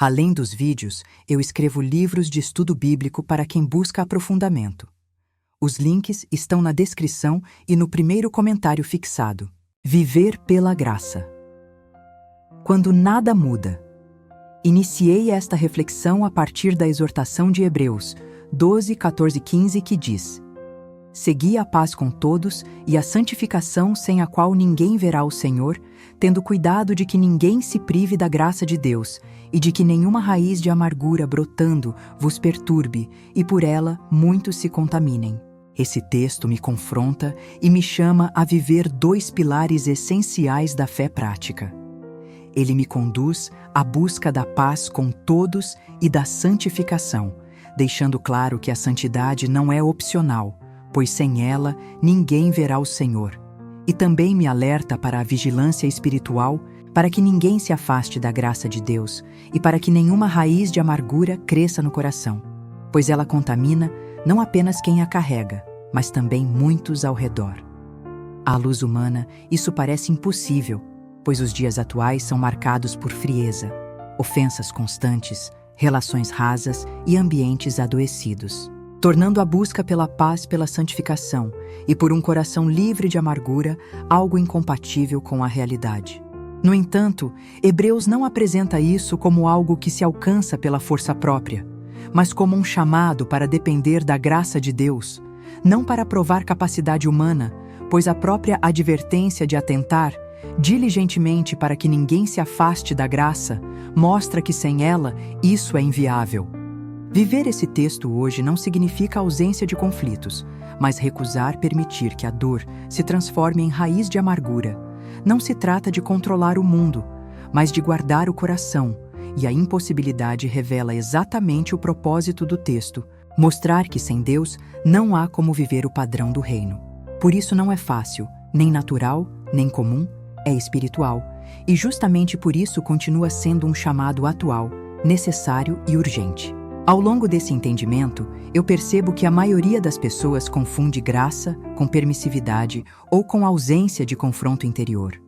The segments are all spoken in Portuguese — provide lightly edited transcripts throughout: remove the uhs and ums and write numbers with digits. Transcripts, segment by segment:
Além dos vídeos, eu escrevo livros de estudo bíblico para quem busca aprofundamento. Os links estão na descrição e no primeiro comentário fixado. Viver pela graça. Quando nada muda. Iniciei esta reflexão a partir da exortação de Hebreus 12, 14 e 15, que diz: Segui a paz com todos e a santificação, sem a qual ninguém verá o Senhor, tendo cuidado de que ninguém se prive da graça de Deus, e de que nenhuma raiz de amargura brotando vos perturbe, e por ela muitos se contaminem. Esse texto me confronta e me chama a viver dois pilares essenciais da fé prática. Ele me conduz à busca da paz com todos e da santificação, deixando claro que a santidade não é opcional, pois sem ela ninguém verá o Senhor. E também me alerta para a vigilância espiritual, para que ninguém se afaste da graça de Deus e para que nenhuma raiz de amargura cresça no coração, pois ela contamina não apenas quem a carrega, mas também muitos ao redor. À luz humana, isso parece impossível, pois os dias atuais são marcados por frieza, ofensas constantes, relações rasas e ambientes adoecidos, tornando a busca pela paz pela santificação e por um coração livre de amargura algo incompatível com a realidade. No entanto, Hebreus não apresenta isso como algo que se alcança pela força própria, mas como um chamado para depender da graça de Deus, não para provar capacidade humana, pois a própria advertência de atentar diligentemente para que ninguém se afaste da graça mostra que sem ela isso é inviável. Viver esse texto hoje não significa ausência de conflitos, mas recusar permitir que a dor se transforme em raiz de amargura. Não se trata de controlar o mundo, mas de guardar o coração, e a impossibilidade revela exatamente o propósito do texto, mostrar que sem Deus não há como viver o padrão do reino. Por isso não é fácil, nem natural, nem comum, é espiritual, e justamente por isso continua sendo um chamado atual, necessário e urgente. Ao longo desse entendimento, eu percebo que a maioria das pessoas confunde graça com permissividade ou com ausência de confronto interior,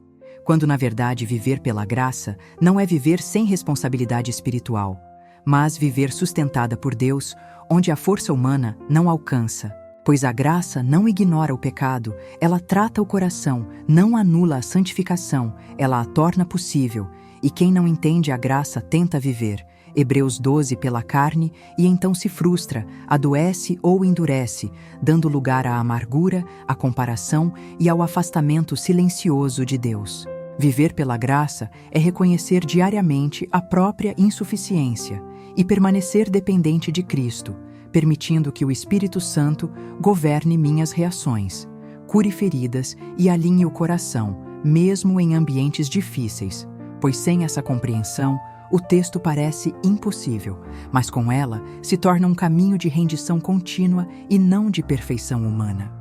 quando na verdade viver pela graça não é viver sem responsabilidade espiritual, mas viver sustentada por Deus, onde a força humana não alcança, pois a graça não ignora o pecado, ela trata o coração, não anula a santificação, ela a torna possível, e quem não entende a graça tenta viver, Hebreus 12, pela carne, e então se frustra, adoece ou endurece, dando lugar à amargura, à comparação e ao afastamento silencioso de Deus. Viver pela graça é reconhecer diariamente a própria insuficiência e permanecer dependente de Cristo, permitindo que o Espírito Santo governe minhas reações, cure feridas e alinhe o coração, mesmo em ambientes difíceis, pois sem essa compreensão, o texto parece impossível, mas com ela se torna um caminho de rendição contínua e não de perfeição humana.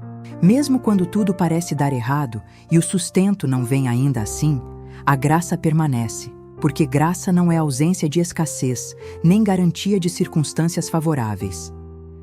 Mesmo quando tudo parece dar errado e o sustento não vem ainda assim, a graça permanece, porque graça não é ausência de escassez, nem garantia de circunstâncias favoráveis.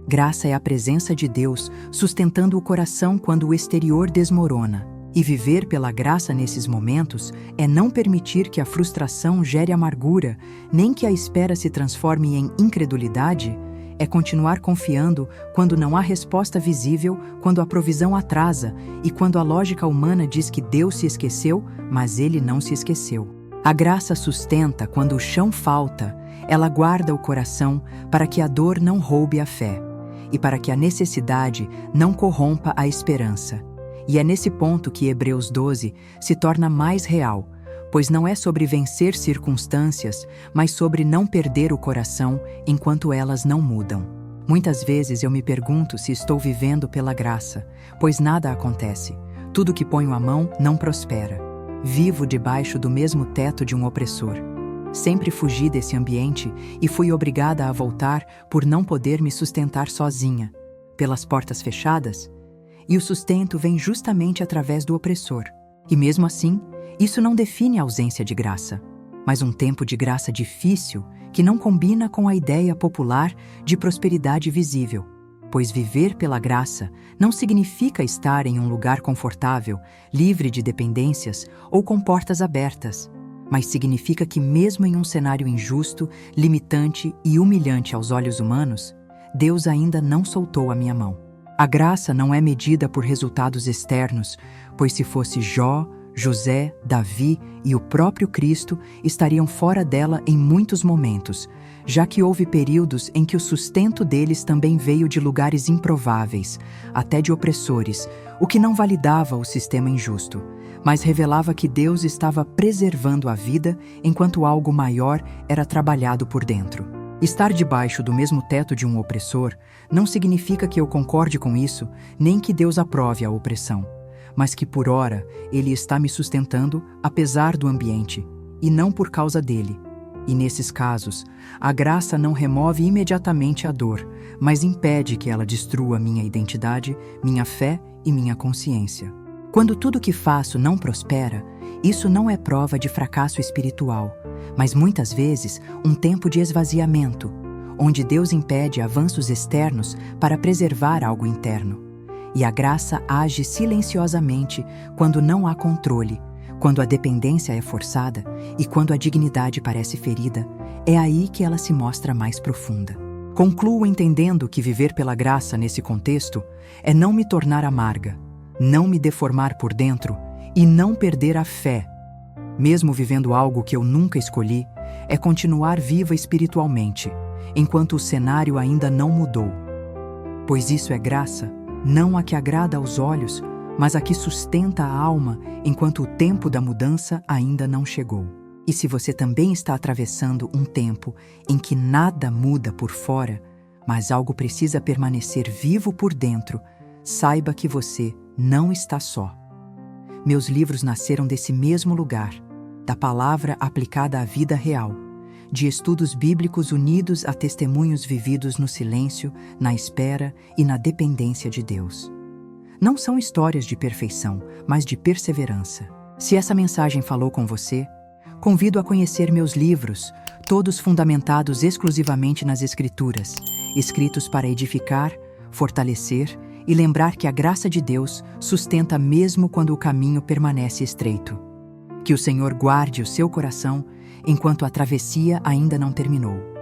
Graça é a presença de Deus sustentando o coração quando o exterior desmorona. E viver pela graça nesses momentos é não permitir que a frustração gere amargura, nem que a espera se transforme em incredulidade, é continuar confiando quando não há resposta visível, quando a provisão atrasa e quando a lógica humana diz que Deus se esqueceu, mas Ele não se esqueceu. A graça sustenta quando o chão falta, ela guarda o coração para que a dor não roube a fé e para que a necessidade não corrompa a esperança. E é nesse ponto que Hebreus 12 se torna mais real, pois não é sobre vencer circunstâncias, mas sobre não perder o coração enquanto elas não mudam. Muitas vezes eu me pergunto se estou vivendo pela graça, pois nada acontece. Tudo que ponho a mão não prospera. Vivo debaixo do mesmo teto de um opressor. Sempre fugi desse ambiente e fui obrigada a voltar por não poder me sustentar sozinha, pelas portas fechadas. E o sustento vem justamente através do opressor. E mesmo assim, isso não define a ausência de graça, mas um tempo de graça difícil que não combina com a ideia popular de prosperidade visível, pois viver pela graça não significa estar em um lugar confortável, livre de dependências ou com portas abertas, mas significa que mesmo em um cenário injusto, limitante e humilhante aos olhos humanos, Deus ainda não soltou a minha mão. A graça não é medida por resultados externos, pois se fosse Jó, José, Davi e o próprio Cristo estariam fora dela em muitos momentos, já que houve períodos em que o sustento deles também veio de lugares improváveis, até de opressores, o que não validava o sistema injusto, mas revelava que Deus estava preservando a vida enquanto algo maior era trabalhado por dentro. Estar debaixo do mesmo teto de um opressor não significa que eu concorde com isso, nem que Deus aprove a opressão, mas que por ora Ele está me sustentando apesar do ambiente, e não por causa dele. E nesses casos, a graça não remove imediatamente a dor, mas impede que ela destrua minha identidade, minha fé e minha consciência. Quando tudo que faço não prospera, isso não é prova de fracasso espiritual, mas muitas vezes um tempo de esvaziamento, onde Deus impede avanços externos para preservar algo interno. E a graça age silenciosamente quando não há controle, quando a dependência é forçada e quando a dignidade parece ferida. É aí que ela se mostra mais profunda. Concluo entendendo que viver pela graça nesse contexto é não me tornar amarga, não me deformar por dentro e não perder a fé. Mesmo vivendo algo que eu nunca escolhi, é continuar viva espiritualmente, enquanto o cenário ainda não mudou. Pois isso é graça, não a que agrada aos olhos, mas a que sustenta a alma enquanto o tempo da mudança ainda não chegou. E se você também está atravessando um tempo em que nada muda por fora, mas algo precisa permanecer vivo por dentro, saiba que você não está só. Meus livros nasceram desse mesmo lugar, da palavra aplicada à vida real, de estudos bíblicos unidos a testemunhos vividos no silêncio, na espera e na dependência de Deus. Não são histórias de perfeição, mas de perseverança. Se essa mensagem falou com você, convido a conhecer meus livros, todos fundamentados exclusivamente nas Escrituras, escritos para edificar, fortalecer e lembrar que a graça de Deus sustenta mesmo quando o caminho permanece estreito. Que o Senhor guarde o seu coração enquanto a travessia ainda não terminou.